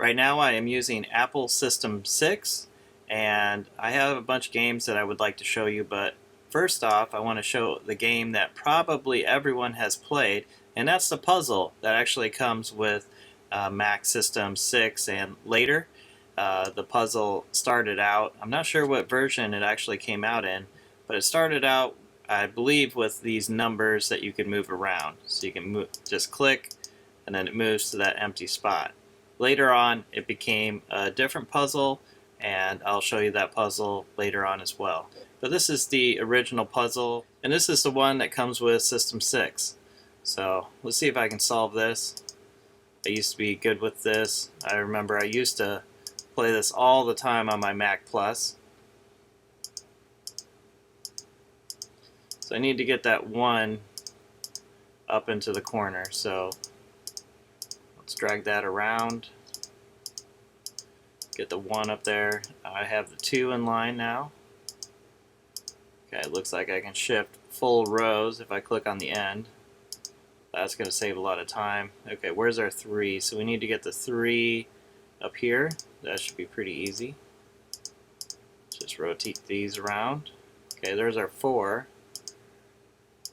Right now I am using Apple System 6 and I have a bunch of games that I would like to show you, but first off I want to show the game that probably everyone has played, and that's the puzzle that actually comes with Mac System 6 and later. The puzzle started out, I'm not sure what version it actually came out in, but it started out, I believe, with these numbers that you can move around. So you can just click and then it moves to that empty spot. Later on it became a different puzzle, and I'll show you that puzzle later on as well. But this is the original puzzle, and this is the one that comes with System 6. So let's see if I can solve this. I used to be good with this. I remember I used to play this all the time on my Mac Plus. So I need to get that 1 up into the corner. So let's drag that around. Get the 1 up there. I have the 2 in line now. Okay, it looks like I can shift full rows if I click on the end. That's going to save a lot of time. Okay, where's our 3? So we need to get the 3 up here. That should be pretty easy. Just rotate these around. Okay, there's our 4.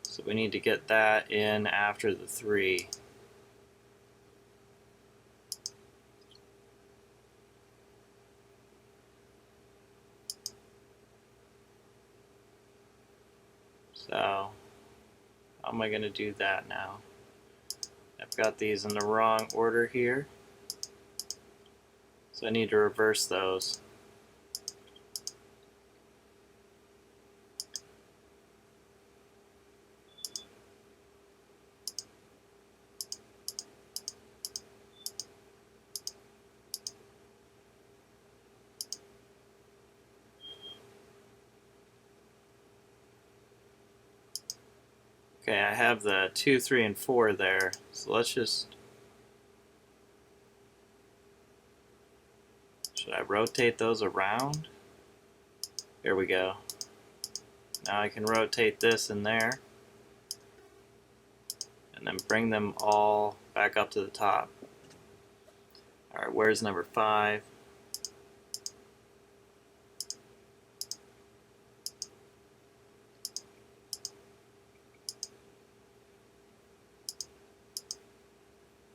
So we need to get that in after the 3. So how am I going to do that now? I've got these in the wrong order here, so I need to reverse those. Okay, I have the 2, 3, and 4 there, so let's just... Should I rotate those around? There we go. Now I can rotate this in there, and then bring them all back up to the top. Alright, where's number 5?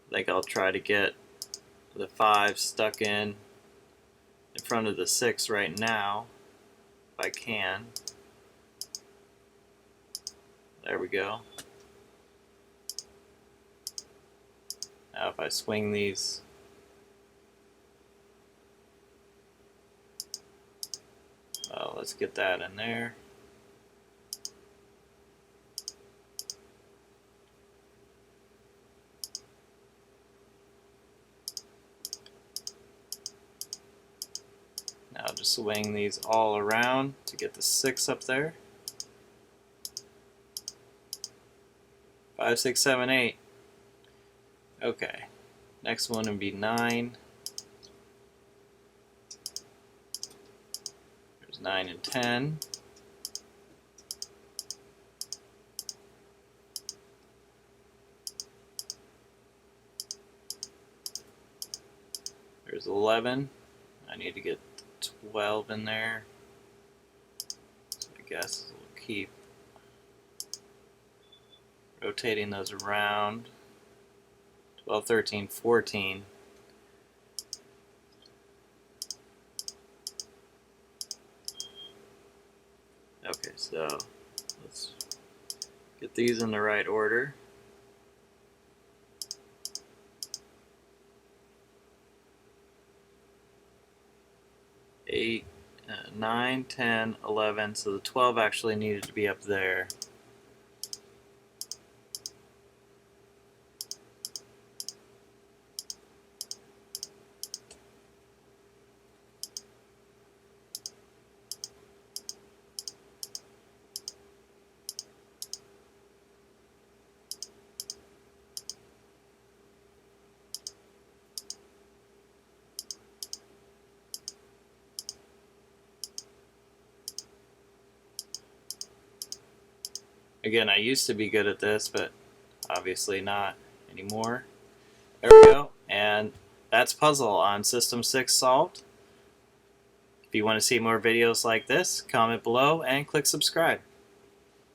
I think I'll try to get the 5 stuck in front of the 6 right now, if I can. There we go. Now if I swing these, well, let's get that in there. Now just swing these all around to get the 6 up there. 5, 6, 7, 8. Okay. Next one would be 9. There's 9 and 10. There's 11. I need to get 12 in there. So I guess we'll keep rotating those around. 12, 13, 14. Okay, so let's get these in the right order. 8, 9, 10, 11, so the 12 actually needed to be up there. Again, I used to be good at this, but obviously not anymore. There we go, and that's puzzle on System 6 solved. If you want to see more videos like this, comment below and click subscribe.